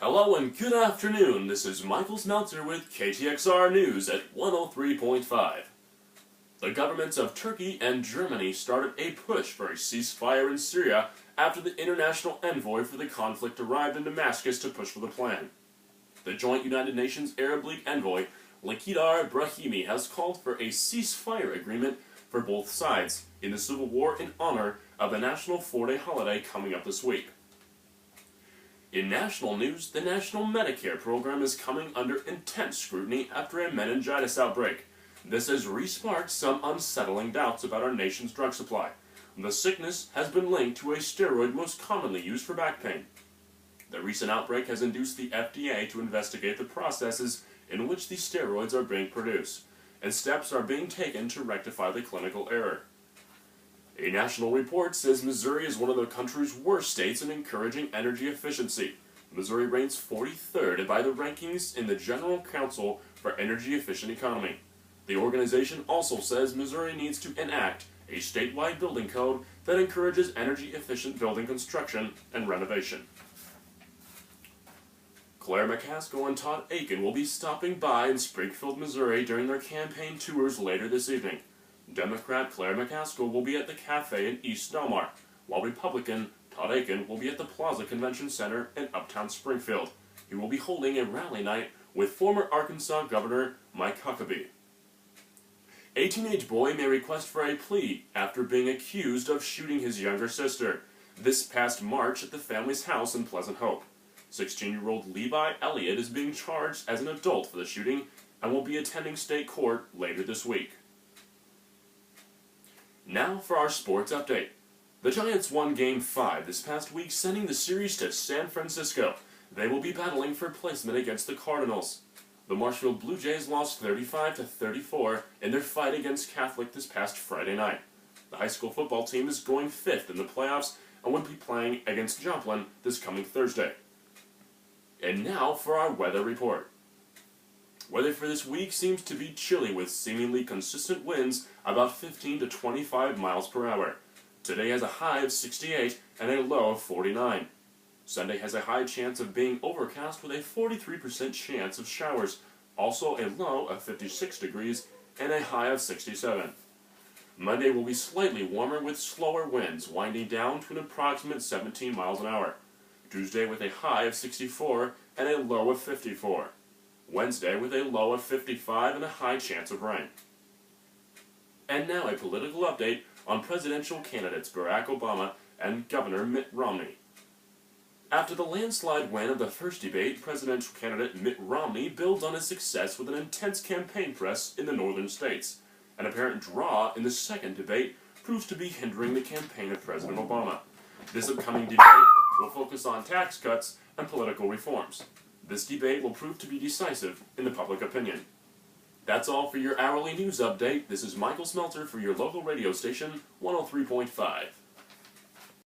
Hello and good afternoon, this is Michael Smeltzer with KTXR News at 103.5. The governments of Turkey and Germany started a push for a ceasefire in Syria after the international envoy for the conflict arrived in Damascus to push for the plan. The joint United Nations Arab League envoy, Lakhdar Brahimi, has called for a ceasefire agreement for both sides in the civil war in honor of the national 4-day holiday coming up this week. In national news, the National Medicare program is coming under intense scrutiny after a meningitis outbreak. This has re-sparked some unsettling doubts about our nation's drug supply. The sickness has been linked to a steroid most commonly used for back pain. The recent outbreak has induced the FDA to investigate the processes in which these steroids are being produced, and steps are being taken to rectify the clinical error. A national report says Missouri is one of the country's worst states in encouraging energy efficiency. Missouri ranks 43rd by the rankings in the General Council for Energy Efficient Economy. The organization also says Missouri needs to enact a statewide building code that encourages energy-efficient building construction and renovation. Claire McCaskill and Todd Akin will be stopping by in Springfield, Missouri during their campaign tours later this evening. Democrat Claire McCaskill will be at the Cafe in East Delmar, while Republican Todd Akin will be at the Plaza Convention Center in Uptown Springfield. He will be holding a rally night with former Arkansas Governor Mike Huckabee. A teenage boy may request for a plea after being accused of shooting his younger sister this past March at the family's house in Pleasant Hope. 16-year-old Levi Elliott is being charged as an adult for the shooting and will be attending state court later this week. Now for our sports update. The Giants won Game 5 this past week, sending the series to San Francisco. They will be battling for placement against the Cardinals. The Marshfield Blue Jays lost 35-34 in their fight against Catholic this past Friday night. The high school football team is going 5th in the playoffs and will be playing against Joplin this coming Thursday. And now for our weather report. Weather for this week seems to be chilly with seemingly consistent winds about 15 to 25 miles per hour. Today has a high of 68 and a low of 49. Sunday has a high chance of being overcast with a 43% chance of showers, also a low of 56 degrees and a high of 67. Monday will be slightly warmer with slower winds winding down to an approximate 17 miles an hour. Tuesday with a high of 64 and a low of 54. Wednesday with a low of 55 and a high chance of rain. And now a political update on presidential candidates Barack Obama and Governor Mitt Romney. After the landslide win of the first debate, presidential candidate Mitt Romney builds on his success with an intense campaign press in the northern states. An apparent draw in the second debate proves to be hindering the campaign of President Obama. This upcoming debate will focus on tax cuts and political reforms. This debate will prove to be decisive in the public opinion. That's all for your hourly news update. This is Michael Smeltzer for your local radio station, 103.5.